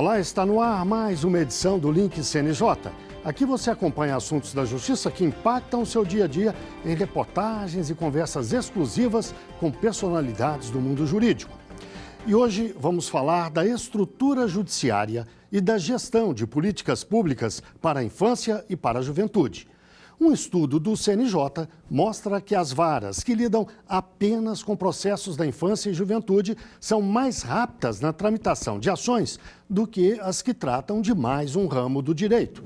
Olá, está no ar mais uma edição do Link CNJ. Aqui você acompanha assuntos da justiça que impactam o seu dia a dia em reportagens e conversas exclusivas com personalidades do mundo jurídico. E hoje vamos falar da estrutura judiciária e da gestão de políticas públicas para a infância e para a juventude. Um estudo do CNJ mostra que as varas que lidam apenas com processos da infância e juventude são mais rápidas na tramitação de ações do que as que tratam de mais um ramo do direito.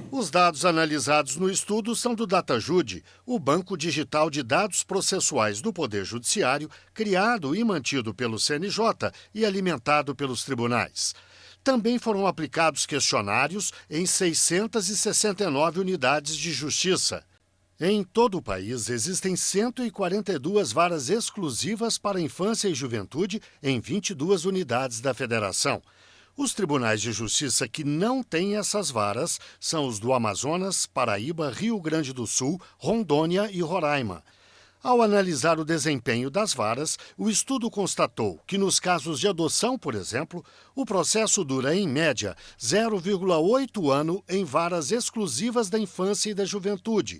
Os dados analisados no estudo são do DataJude, o banco digital de dados processuais do Poder Judiciário, criado e mantido pelo CNJ e alimentado pelos tribunais. Também foram aplicados questionários em 669 unidades de justiça. Em todo o país, existem 142 varas exclusivas para a infância e juventude em 22 unidades da federação. Os tribunais de justiça que não têm essas varas são os do Amazonas, Paraíba, Rio Grande do Sul, Rondônia e Roraima. Ao analisar o desempenho das varas, o estudo constatou que, nos casos de adoção, por exemplo, o processo dura, em média, 0,8 ano em varas exclusivas da infância e da juventude,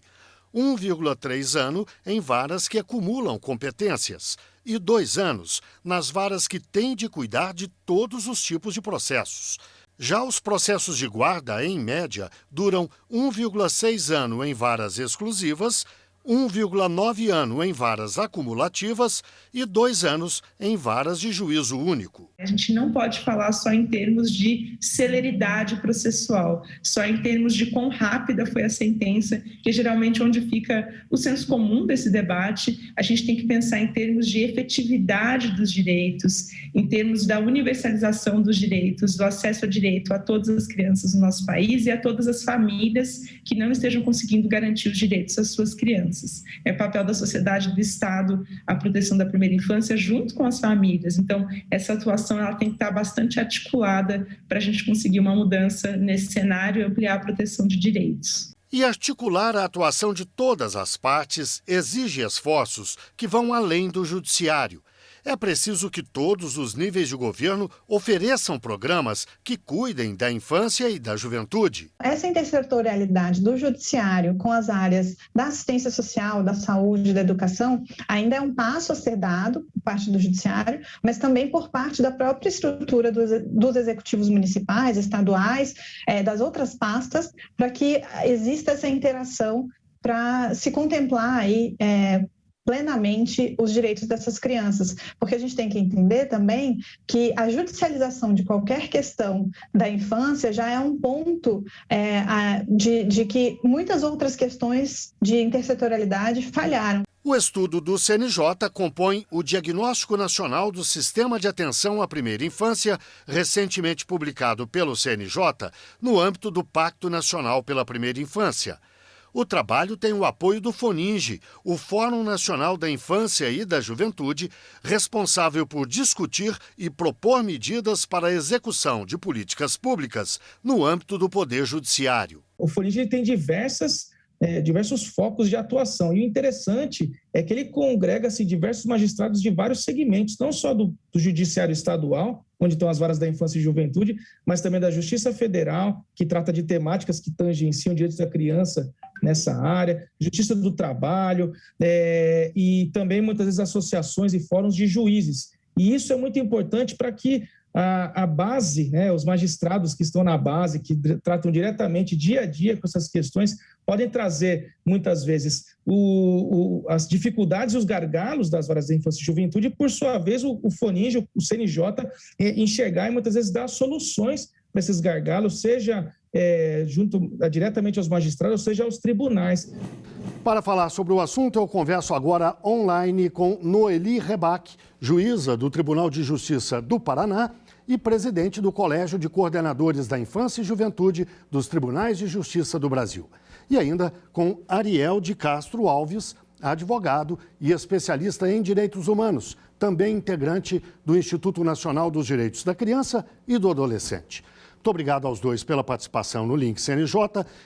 1,3 ano em varas que acumulam competências e 2 anos nas varas que têm de cuidar de todos os tipos de processos. Já os processos de guarda, em média, duram 1,6 ano em varas exclusivas, 1,9 ano em varas acumulativas e 2 anos em varas de juízo único. A gente não pode falar só em termos de celeridade processual, só em termos de quão rápida foi a sentença, que é geralmente onde fica o senso comum desse debate. A gente tem que pensar em termos de efetividade dos direitos, em termos da universalização dos direitos, do acesso ao direito a todas as crianças no nosso país e a todas as famílias que não estejam conseguindo garantir os direitos às suas crianças. É papel da sociedade, do Estado, a proteção da primeira infância junto com as famílias. Então, essa atuação ela tem que estar bastante articulada para a gente conseguir uma mudança nesse cenário e ampliar a proteção de direitos. E articular a atuação de todas as partes exige esforços que vão além do judiciário. É preciso que todos os níveis de governo ofereçam programas que cuidem da infância e da juventude. Essa intersetorialidade do judiciário com as áreas da assistência social, da saúde e da educação ainda é um passo a ser dado por parte do judiciário, mas também por parte da própria estrutura dos executivos municipais, estaduais, das outras pastas, para que exista essa interação para se contemplar aí plenamente os direitos dessas crianças, porque a gente tem que entender também que a judicialização de qualquer questão da infância já é um ponto de que muitas outras questões de intersetorialidade falharam. O estudo do CNJ compõe o Diagnóstico Nacional do Sistema de Atenção à Primeira Infância, recentemente publicado pelo CNJ, no âmbito do Pacto Nacional pela Primeira Infância. O trabalho tem o apoio do FONINGE, o Fórum Nacional da Infância e da Juventude, responsável por discutir e propor medidas para a execução de políticas públicas no âmbito do Poder Judiciário. O FONINGE tem diversos focos de atuação. E o interessante é que ele congrega diversos magistrados de vários segmentos, não só do Judiciário Estadual, onde estão as varas da infância e juventude, mas também da Justiça Federal, que trata de temáticas que tangenciam direitos da criança nessa área, Justiça do Trabalho, e também muitas vezes associações e fóruns de juízes. E isso é muito importante para que a base, os magistrados que estão na base, que tratam diretamente dia a dia com essas questões, podem trazer, muitas vezes, as dificuldades e os gargalos das varas da infância e juventude, e, por sua vez, o FONINGE, o CNJ, enxergar e, muitas vezes, dar soluções para esses gargalos, seja diretamente aos magistrados, seja aos tribunais. Para falar sobre o assunto, eu converso agora online com Noeli Rebac, juíza do Tribunal de Justiça do Paraná e presidente do Colégio de Coordenadores da Infância e Juventude dos Tribunais de Justiça do Brasil. E ainda com Ariel de Castro Alves, advogado e especialista em direitos humanos, também integrante do Instituto Nacional dos Direitos da Criança e do Adolescente. Muito obrigado aos dois pela participação no Link CNJ.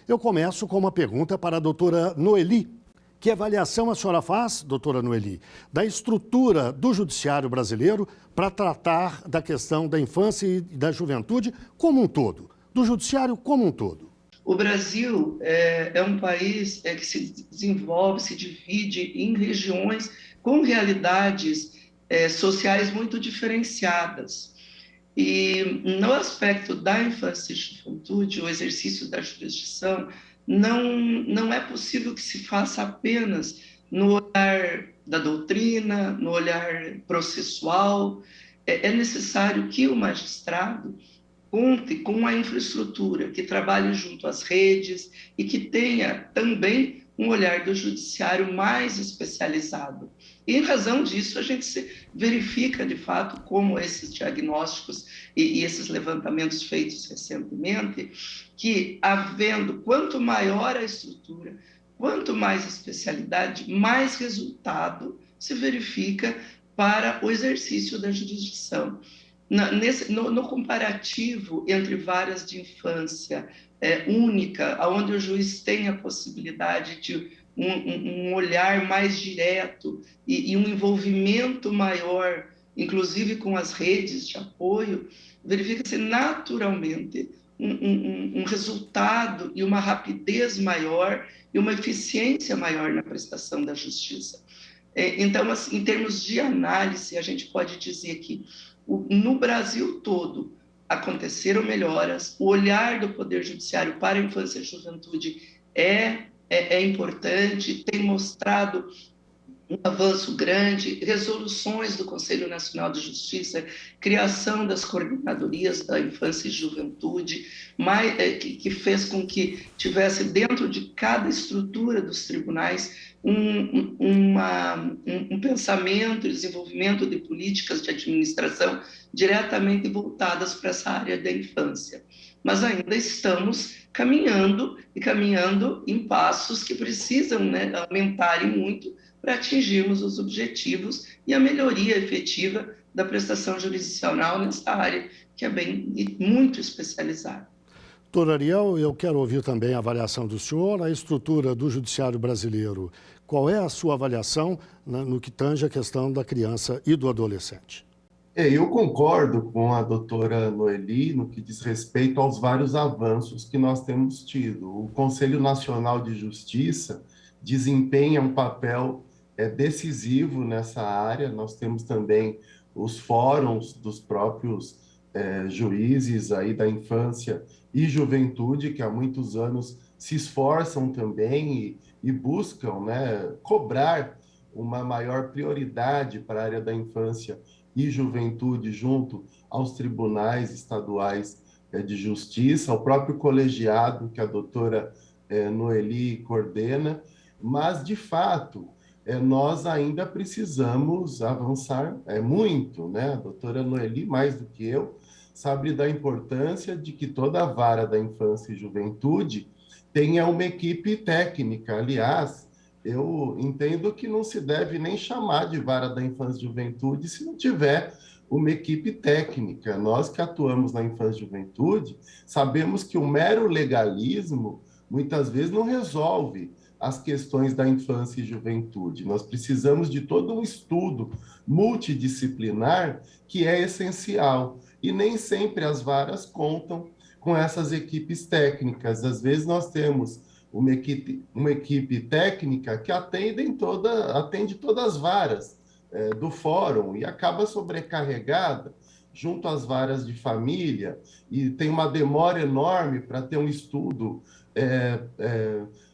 Eu começo com uma pergunta para a doutora Noeli. Que avaliação a senhora faz, doutora Noeli, da estrutura do judiciário brasileiro para tratar da questão da infância e da juventude como um todo, do judiciário como um todo? O Brasil é um país que se desenvolve, se divide em regiões com realidades sociais muito diferenciadas. E no aspecto da infância e juventude, o exercício da jurisdição não é possível que se faça apenas no olhar da doutrina, no olhar processual. É necessário que o magistrado conte com a infraestrutura, que trabalhe junto às redes e que tenha também um olhar do judiciário mais especializado. E, em razão disso, a gente se verifica, de fato, como esses diagnósticos e esses levantamentos feitos recentemente, que, havendo quanto maior a estrutura, quanto mais especialidade, mais resultado se verifica para o exercício da jurisdição. No comparativo entre varas de infância única, onde o juiz tem a possibilidade de um olhar mais direto e um envolvimento maior, inclusive com as redes de apoio, verifica-se naturalmente um resultado e uma rapidez maior e uma eficiência maior na prestação da justiça. Então, assim, em termos de análise, a gente pode dizer que no Brasil todo aconteceram melhoras, o olhar do Poder Judiciário para a infância e juventude é importante, tem mostrado um avanço grande, resoluções do Conselho Nacional de Justiça, criação das coordenadorias da infância e juventude, que fez com que tivesse dentro de cada estrutura dos tribunais um pensamento e desenvolvimento de políticas de administração diretamente voltadas para essa área da infância. Mas ainda estamos caminhando em passos que precisam, aumentarem muito para atingirmos os objetivos e a melhoria efetiva da prestação jurisdicional nessa área, que é muito especializada. Doutor Ariel, eu quero ouvir também a avaliação do senhor, a estrutura do judiciário brasileiro. Qual é a sua avaliação no que tange a questão da criança e do adolescente? Eu concordo com a doutora Noeli no que diz respeito aos vários avanços que nós temos tido. O Conselho Nacional de Justiça desempenha um papel decisivo nessa área. Nós temos também os fóruns dos próprios juízes aí da infância e juventude, que há muitos anos se esforçam também e buscam cobrar uma maior prioridade para a área da infância e juventude junto aos tribunais estaduais de justiça, ao próprio colegiado que a doutora Noeli coordena, mas, de fato, nós ainda precisamos avançar muito, A doutora Noeli, mais do que eu, sabe da importância de que toda a vara da infância e juventude tenha uma equipe técnica. Aliás, eu entendo que não se deve nem chamar de vara da infância e juventude se não tiver uma equipe técnica. Nós que atuamos na infância e juventude sabemos que o mero legalismo muitas vezes não resolve as questões da infância e juventude. Nós precisamos de todo um estudo multidisciplinar que é essencial. E nem sempre as varas contam com essas equipes técnicas. Às vezes nós temos uma equipe técnica que atende todas as varas do fórum e acaba sobrecarregada junto às varas de família e tem uma demora enorme para ter um estudo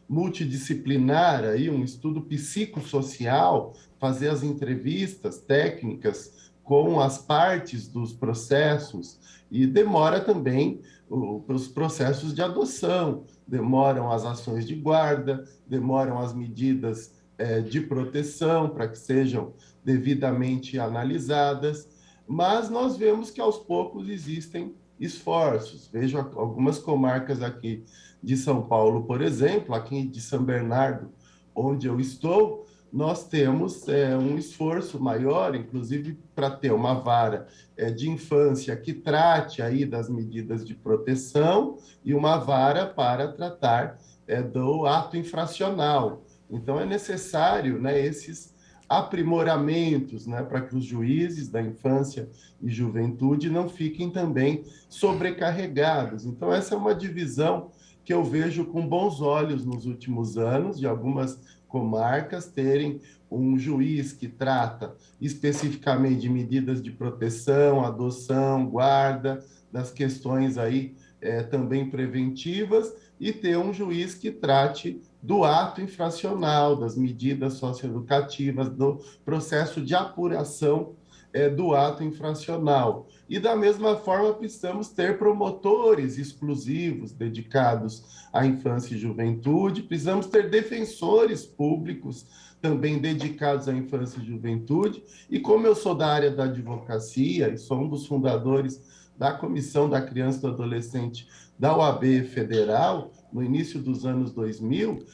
multidisciplinar, aí, um estudo psicossocial, fazer as entrevistas técnicas com as partes dos processos e demora também os processos de adoção, demoram as ações de guarda, demoram as medidas de proteção para que sejam devidamente analisadas, mas nós vemos que aos poucos existem esforços. Vejo algumas comarcas aqui de São Paulo, por exemplo, aqui de São Bernardo, onde eu estou, nós temos um esforço maior, inclusive para ter uma vara de infância que trate aí das medidas de proteção e uma vara para tratar do ato infracional. Então, é necessário, né, esses aprimoramentos, né, para que os juízes da infância e juventude não fiquem também sobrecarregados. Então, essa é uma divisão que eu vejo com bons olhos nos últimos anos, de algumas comarcas terem um juiz que trata especificamente de medidas de proteção, adoção, guarda, das questões aí também preventivas, e ter um juiz que trate do ato infracional, das medidas socioeducativas, do processo de apuração do ato infracional. E, da mesma forma, precisamos ter promotores exclusivos dedicados à infância e juventude, precisamos ter defensores públicos também dedicados à infância e juventude. E como eu sou da área da advocacia e sou um dos fundadores da Comissão da Criança e do Adolescente da OAB Federal, no início dos anos 2000,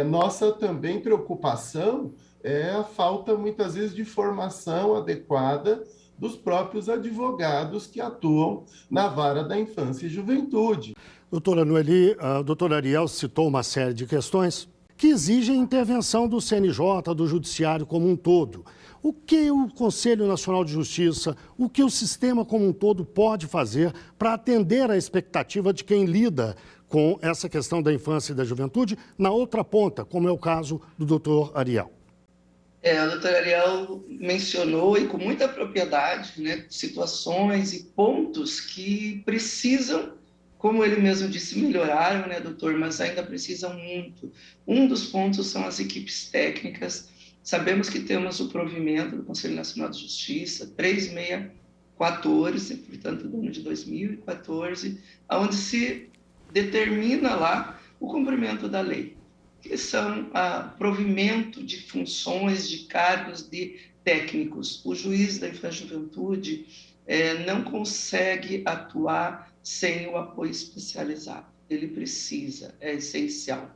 nossa também preocupação é a falta, muitas vezes, de formação adequada dos próprios advogados que atuam na vara da infância e juventude. Doutora Noeli, a doutora Ariel citou uma série de questões que exigem intervenção do CNJ, do Judiciário como um todo. O que o Conselho Nacional de Justiça, o que o sistema como um todo pode fazer para atender à expectativa de quem lida com essa questão da infância e da juventude na outra ponta, como é o caso do doutor Ariel? A doutora Ariel mencionou, e com muita propriedade, né, situações e pontos que precisam, como ele mesmo disse, melhoraram, né, doutor, mas ainda precisam muito. Um dos pontos são as equipes técnicas. Sabemos que temos o provimento do Conselho Nacional de Justiça, 3614, portanto, do ano de 2014, onde se determina lá o cumprimento da lei, que são provimento de funções, de cargos de técnicos. O juiz da infância e juventude não consegue atuar sem o apoio especializado. Ele precisa, é essencial.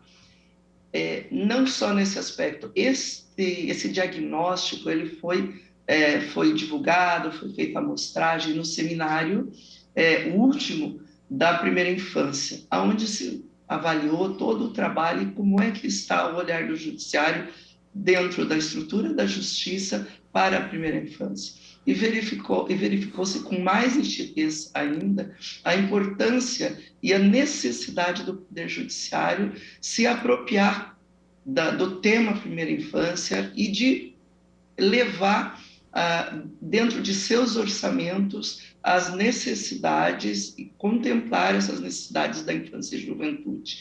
Não só nesse aspecto, esse diagnóstico ele foi divulgado, foi feita a amostragem no seminário último da primeira infância, onde se avaliou todo o trabalho e como é que está o olhar do judiciário dentro da estrutura da justiça para a primeira infância. E verificou-se com mais nitidez ainda a importância e a necessidade do Poder Judiciário se apropriar do tema primeira infância e de levar dentro de seus orçamentos as necessidades e contemplar essas necessidades da infância e juventude.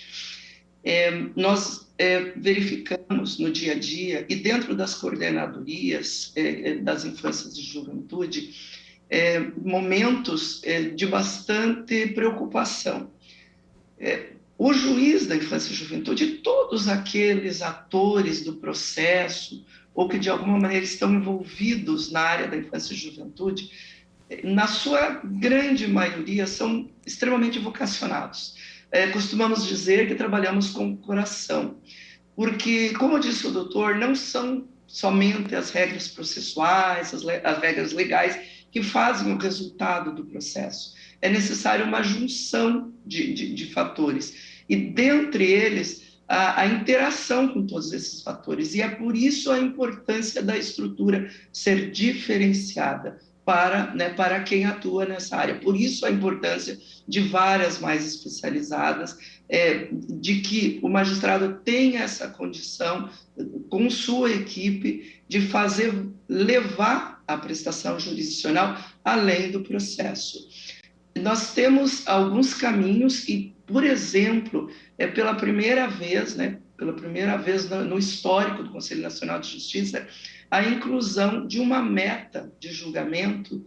Nós verificamos no dia a dia e dentro das coordenadorias das infâncias e juventude momentos de bastante preocupação. O juiz da infância e juventude e todos aqueles atores do processo ou que de alguma maneira estão envolvidos na área da infância e juventude, na sua grande maioria são extremamente vocacionados. Costumamos dizer que trabalhamos com o coração, porque, como disse o doutor, não são somente as regras processuais, as regras legais que fazem o resultado do processo. É necessário uma junção de fatores, e dentre eles, a interação com todos esses fatores, e é por isso a importância da estrutura ser diferenciada para quem atua nessa área. Por isso a importância de varas mais especializadas, de que o magistrado tenha essa condição, com sua equipe, de levar a prestação jurisdicional além do processo. Nós temos alguns caminhos e, por exemplo, pela primeira vez no histórico do Conselho Nacional de Justiça, a inclusão de uma meta de julgamento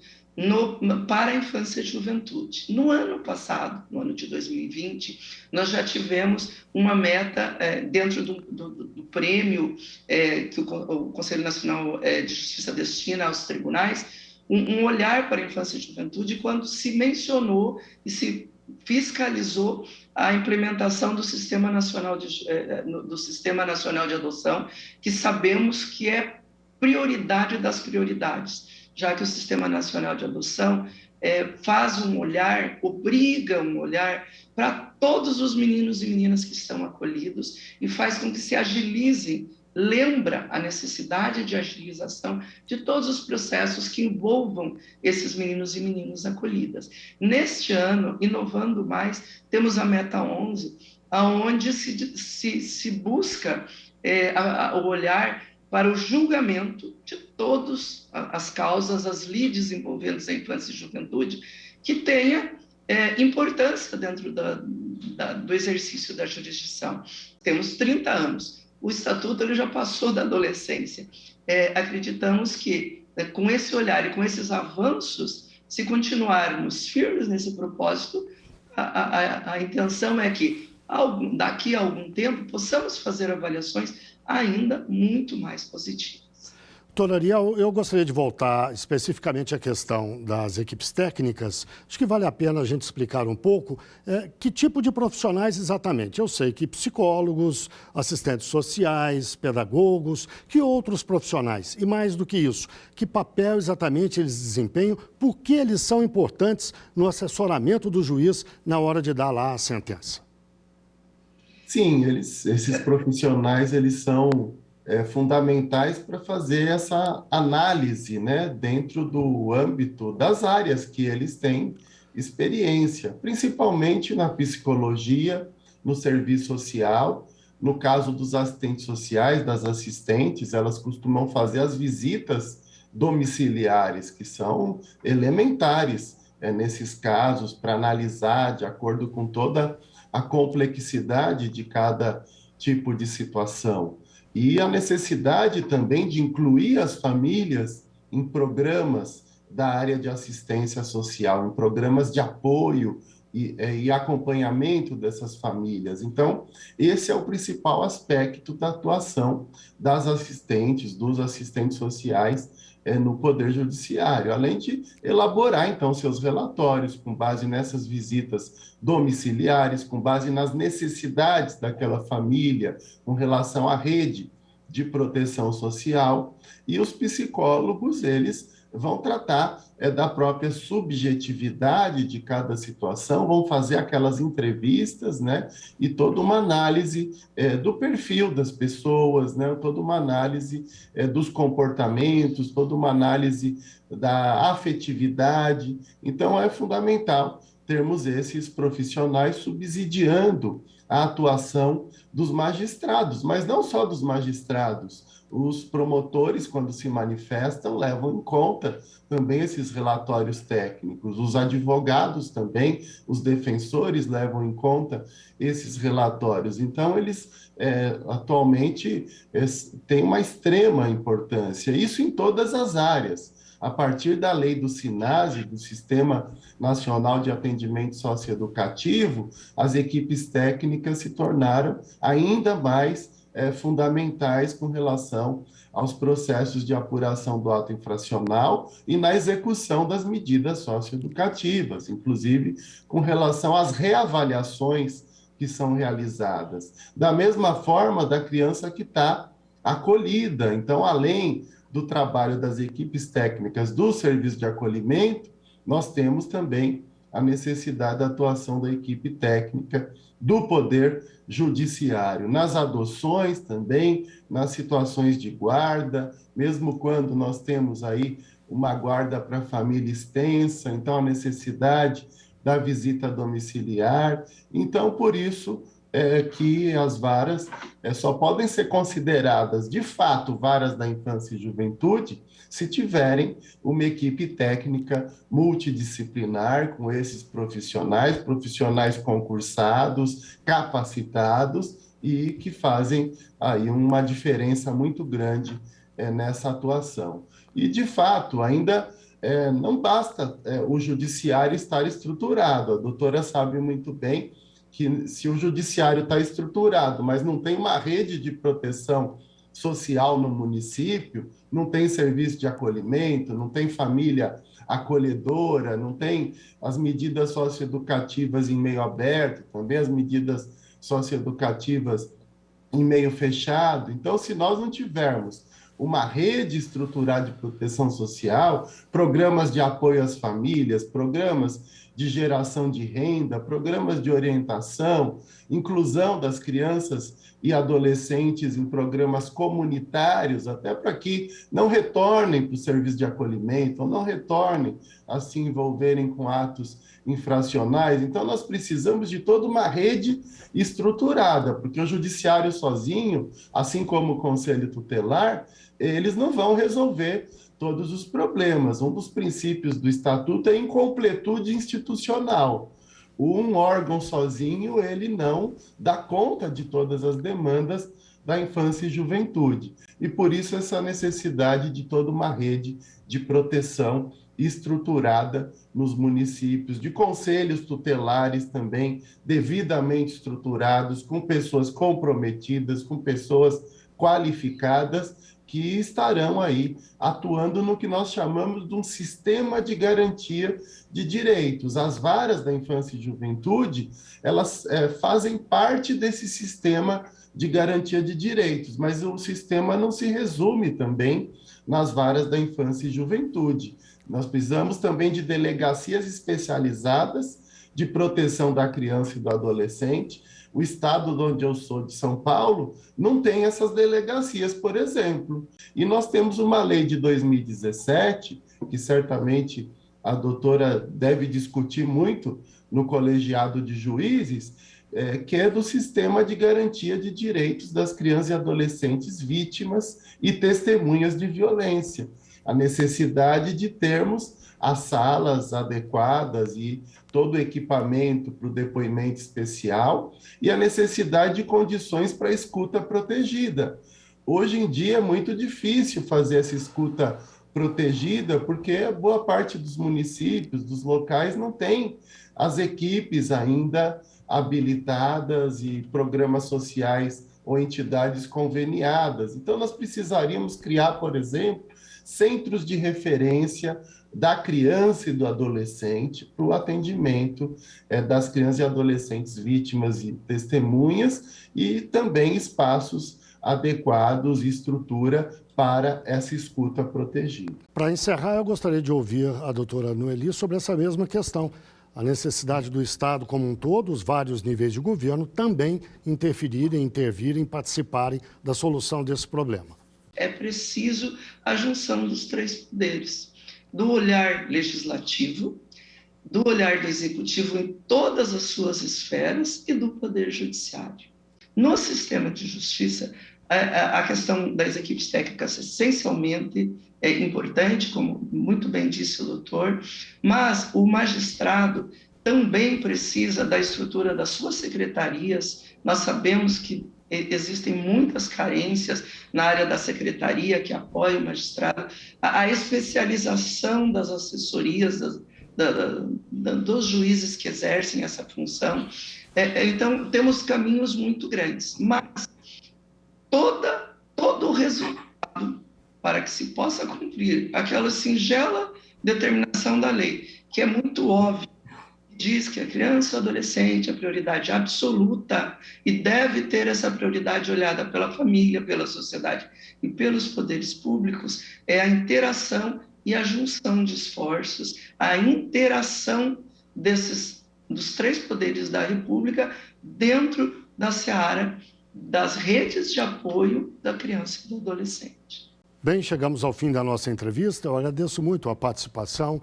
para a infância e juventude. No ano passado, no ano de 2020, nós já tivemos uma meta dentro do prêmio que o Conselho Nacional de Justiça destina aos tribunais, um olhar para a infância e juventude quando se mencionou e se fiscalizou a implementação do Sistema Nacional de Adoção, que sabemos que é prioridade das prioridades, já que o Sistema Nacional de Adoção faz um olhar, obriga um olhar para todos os meninos e meninas que estão acolhidos e faz com que se agilize lembra a necessidade de agilização de todos os processos que envolvam esses meninos e meninas acolhidas. Neste ano, inovando mais, temos a Meta 11, onde se busca o olhar para o julgamento de todas as causas, as lides envolvendo a infância e juventude, que tenha importância dentro do exercício da jurisdição. Temos 30 anos. O Estatuto ele já passou da adolescência. Acreditamos que, com esse olhar e com esses avanços, se continuarmos firmes nesse propósito, a intenção é que, daqui a algum tempo, possamos fazer avaliações ainda muito mais positivas. Doutora Ariel, eu gostaria de voltar especificamente à questão das equipes técnicas. Acho que vale a pena a gente explicar um pouco que tipo de profissionais exatamente. Eu sei que psicólogos, assistentes sociais, pedagogos, que outros profissionais. E mais do que isso, que papel exatamente eles desempenham, por que eles são importantes no assessoramento do juiz na hora de dar lá a sentença. Sim, esses profissionais, eles são fundamentais para fazer essa análise, né, dentro do âmbito das áreas que eles têm experiência, principalmente na psicologia, no serviço social. No caso dos assistentes sociais, das assistentes, elas costumam fazer as visitas domiciliares, que são elementares nesses casos, para analisar de acordo com toda a complexidade de cada tipo de situação. E a necessidade também de incluir as famílias em programas da área de assistência social, em programas de apoio e acompanhamento dessas famílias. Então, esse é o principal aspecto da atuação das assistentes, dos assistentes sociais no Poder Judiciário, além de elaborar, então, seus relatórios com base nessas visitas domiciliares, com base nas necessidades daquela família, com relação à rede de proteção social. E os psicólogos, eles vão tratar da própria subjetividade de cada situação, vão fazer aquelas entrevistas, né, e toda uma análise do perfil das pessoas, né, toda uma análise dos comportamentos, toda uma análise da afetividade. Então, é fundamental termos esses profissionais subsidiando a atuação dos magistrados, mas não só dos magistrados. Os promotores, quando se manifestam, levam em conta também esses relatórios técnicos. Os advogados também, os defensores levam em conta esses relatórios. Então, eles atualmente têm uma extrema importância, isso em todas as áreas. A partir da lei do SINASE, do Sistema Nacional de Atendimento Socioeducativo, as equipes técnicas se tornaram ainda mais fundamentais com relação aos processos de apuração do ato infracional e na execução das medidas socioeducativas, inclusive com relação às reavaliações que são realizadas. Da mesma forma da criança que está acolhida. Então, além do trabalho das equipes técnicas do serviço de acolhimento, nós temos também a necessidade da atuação da equipe técnica do Poder Judiciário, nas adoções também, nas situações de guarda, mesmo quando nós temos aí uma guarda para família extensa, então a necessidade da visita domiciliar. Então, por isso que as varas só podem ser consideradas, de fato, varas da infância e juventude, se tiverem uma equipe técnica multidisciplinar com esses profissionais concursados, capacitados e que fazem aí uma diferença muito grande nessa atuação. E, de fato, ainda não basta o judiciário estar estruturado. A doutora sabe muito bem que se o judiciário está estruturado, mas não tem uma rede de proteção social no município, não tem serviço de acolhimento, não tem família acolhedora, não tem as medidas socioeducativas em meio aberto, também as medidas socioeducativas em meio fechado. Então, se nós não tivermos uma rede estruturada de proteção social, programas de apoio às famílias, programas de geração de renda, programas de orientação, inclusão das crianças e adolescentes em programas comunitários, até para que não retornem para o serviço de acolhimento, ou não retornem a se envolverem com atos infracionais. Então, nós precisamos de toda uma rede estruturada, porque o judiciário sozinho, assim como o Conselho Tutelar, eles não vão resolver todos os problemas. Um dos princípios do Estatuto é a incompletude institucional. Um órgão sozinho, ele não dá conta de todas as demandas da infância e juventude. E por isso essa necessidade de toda uma rede de proteção estruturada nos municípios, de conselhos tutelares também devidamente estruturados, com pessoas comprometidas, com pessoas qualificadas, que estarão aí atuando no que nós chamamos de um sistema de garantia de direitos. As varas da infância e juventude, elas fazem parte desse sistema de garantia de direitos, mas o sistema não se resume também nas varas da infância e juventude. Nós precisamos também de delegacias especializadas de proteção da criança e do adolescente. O estado onde eu sou, de São Paulo, não tem essas delegacias, por exemplo. E nós temos uma lei de 2017, que certamente a doutora deve discutir muito no colegiado de juízes, que é do sistema de garantia de direitos das crianças e adolescentes vítimas e testemunhas de violência. A necessidade de termos as salas adequadas e todo o equipamento para o depoimento especial e a necessidade de condições para a escuta protegida. Hoje em dia é muito difícil fazer essa escuta protegida porque boa parte dos municípios, dos locais, não tem as equipes ainda habilitadas e programas sociais ou entidades conveniadas. Então, nós precisaríamos criar, por exemplo, centros de referência da criança e do adolescente para o atendimento das crianças e adolescentes vítimas e testemunhas e também espaços adequados e estrutura para essa escuta protegida. Para encerrar, eu gostaria de ouvir a doutora Noeli sobre essa mesma questão. A necessidade do Estado como um todo, os vários níveis de governo, também intervirem, participarem da solução desse problema. É preciso a junção dos três poderes, do olhar legislativo, do olhar do executivo em todas as suas esferas e do poder judiciário. No sistema de justiça, a questão das equipes técnicas essencialmente é importante, como muito bem disse o doutor, mas o magistrado também precisa da estrutura das suas secretarias. Nós sabemos que existem muitas carências na área da secretaria que apoia o magistrado, a especialização das assessorias dos juízes que exercem essa função. Então, temos caminhos muito grandes, mas todo o resultado para que se possa cumprir aquela singela determinação da lei, que é muito óbvia, diz que a criança e o adolescente é prioridade absoluta e deve ter essa prioridade olhada pela família, pela sociedade e pelos poderes públicos, é a interação e a junção de esforços, a interação dos três poderes da República dentro da seara das redes de apoio da criança e do adolescente. Bem, chegamos ao fim da nossa entrevista. Eu agradeço muito a participação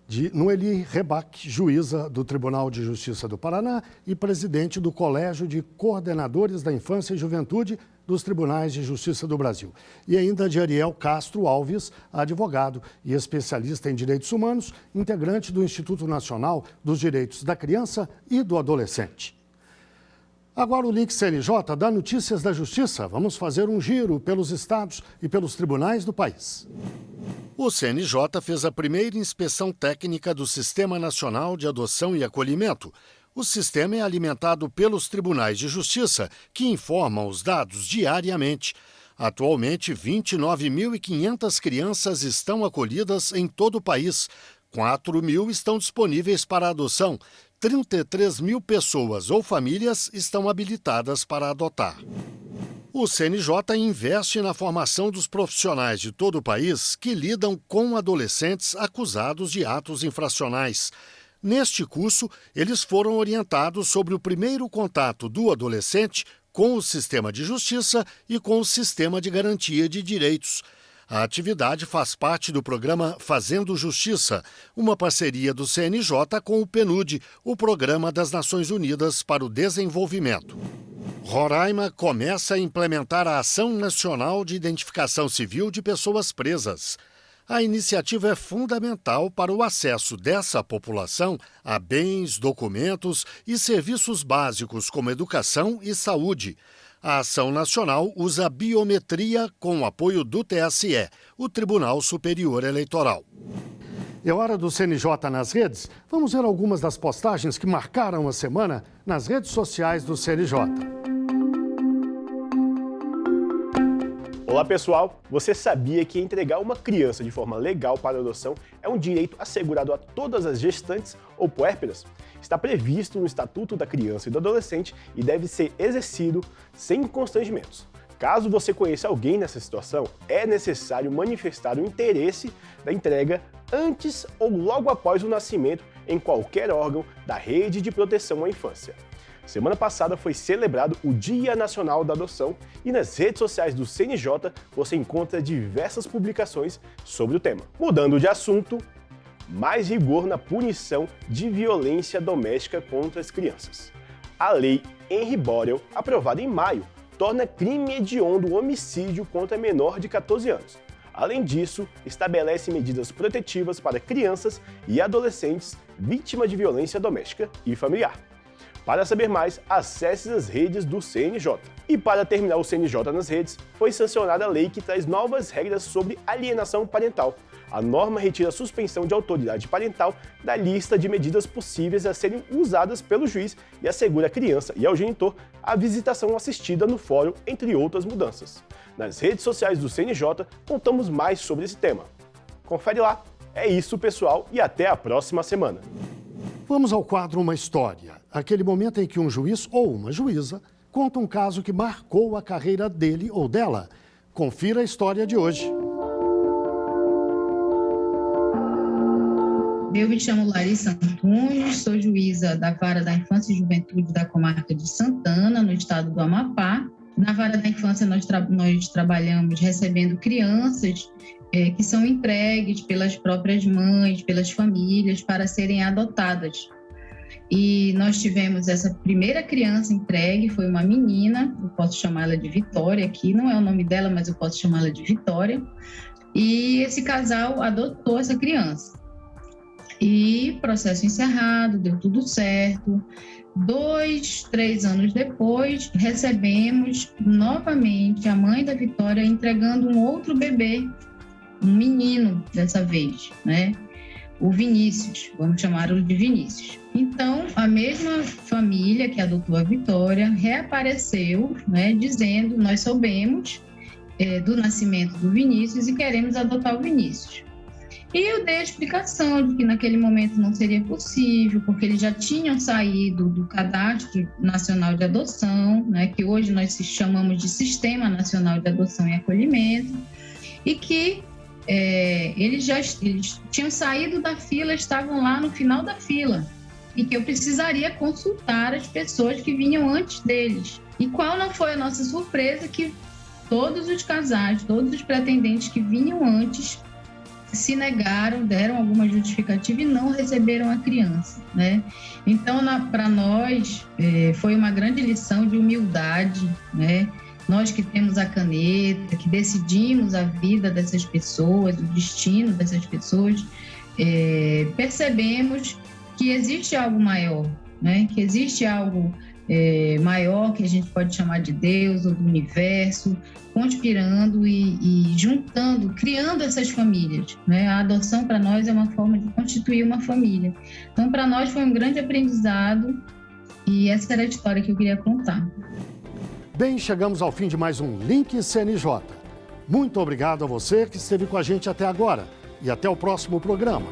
de Noeli Rebaque, juíza do Tribunal de Justiça do Paraná e presidente do Colégio de Coordenadores da Infância e Juventude dos Tribunais de Justiça do Brasil. E ainda de Ariel Castro Alves, advogado e especialista em direitos humanos, integrante do Instituto Nacional dos Direitos da Criança e do Adolescente. Agora o Link CNJ dá notícias da Justiça. Vamos fazer um giro pelos estados e pelos tribunais do país. O CNJ fez a primeira inspeção técnica do Sistema Nacional de Adoção e Acolhimento. O sistema é alimentado pelos tribunais de justiça, que informam os dados diariamente. Atualmente, 29.500 crianças estão acolhidas em todo o país. 4.000 estão disponíveis para adoção. 33.000 pessoas ou famílias estão habilitadas para adotar. O CNJ investe na formação dos profissionais de todo o país que lidam com adolescentes acusados de atos infracionais. Neste curso, eles foram orientados sobre o primeiro contato do adolescente com o sistema de justiça e com o sistema de garantia de direitos. A atividade faz parte do programa Fazendo Justiça, uma parceria do CNJ com o PNUD, o Programa das Nações Unidas para o Desenvolvimento. Roraima começa a implementar a Ação Nacional de Identificação Civil de Pessoas Presas. A iniciativa é fundamental para o acesso dessa população a bens, documentos e serviços básicos como educação e saúde. A Ação Nacional usa biometria com o apoio do TSE, o Tribunal Superior Eleitoral. É hora do CNJ nas redes? Vamos ver algumas das postagens que marcaram a semana nas redes sociais do CNJ. Olá pessoal, você sabia que entregar uma criança de forma legal para adoção é um direito assegurado a todas as gestantes ou puérperas? Está previsto no Estatuto da Criança e do Adolescente e deve ser exercido sem constrangimentos. Caso você conheça alguém nessa situação, é necessário manifestar o interesse da entrega antes ou logo após o nascimento em qualquer órgão da Rede de Proteção à Infância. Semana passada foi celebrado o Dia Nacional da Adoção e nas redes sociais do CNJ você encontra diversas publicações sobre o tema. Mudando de assunto, mais rigor na punição de violência doméstica contra as crianças. A Lei Henry Borel, aprovada em maio, torna crime hediondo o homicídio contra menor de 14 anos. Além disso, estabelece medidas protetivas para crianças e adolescentes vítimas de violência doméstica e familiar. Para saber mais, acesse as redes do CNJ. E para terminar o CNJ nas redes, foi sancionada a lei que traz novas regras sobre alienação parental. A norma retira a suspensão de autoridade parental da lista de medidas possíveis a serem usadas pelo juiz e assegura à criança e ao genitor a visitação assistida no fórum, entre outras mudanças. Nas redes sociais do CNJ, contamos mais sobre esse tema. Confere lá. É isso, pessoal, e até a próxima semana. Vamos ao quadro Uma História, aquele momento em que um juiz ou uma juíza conta um caso que marcou a carreira dele ou dela. Confira a história de hoje. Eu me chamo Larissa Antunes, sou juíza da Vara da Infância e Juventude da Comarca de Santana, no estado do Amapá. Na Vara da Infância, nós trabalhamos recebendo crianças que são entregues pelas próprias mães, pelas famílias, para serem adotadas. E nós tivemos essa primeira criança entregue, foi uma menina, eu posso chamá-la de Vitória aqui, não é o nome dela, mas eu posso chamá-la de Vitória. E esse casal adotou essa criança. E processo encerrado, deu tudo certo. 2, 3 anos depois, recebemos novamente a mãe da Vitória entregando um outro bebê, um menino dessa vez, né? O Vinícius, vamos chamá-lo de Vinícius. Então, a mesma família que adotou a Vitória reapareceu, né, dizendo, nós soubemos do nascimento do Vinícius e queremos adotar o Vinícius. E eu dei a explicação de que naquele momento não seria possível, porque eles já tinham saído do Cadastro Nacional de Adoção, né, que hoje nós chamamos de Sistema Nacional de Adoção e Acolhimento, e que eles tinham saído da fila, estavam lá no final da fila, e que eu precisaria consultar as pessoas que vinham antes deles. E qual não foi a nossa surpresa? Que todos os casais, todos os pretendentes que vinham antes se negaram, deram alguma justificativa e não receberam a criança, né? Então, para nós, foi uma grande lição de humildade, né? Nós que temos a caneta, que decidimos a vida dessas pessoas, o destino dessas pessoas, percebemos que existe algo maior, né? Que existe algo maior, que a gente pode chamar de Deus ou do universo, conspirando e juntando, criando essas famílias, né? A adoção para nós é uma forma de constituir uma família. Então, para nós foi um grande aprendizado e essa era a história que eu queria contar. Bem, chegamos ao fim de mais um Link CNJ. Muito obrigado a você que esteve com a gente até agora e até o próximo programa.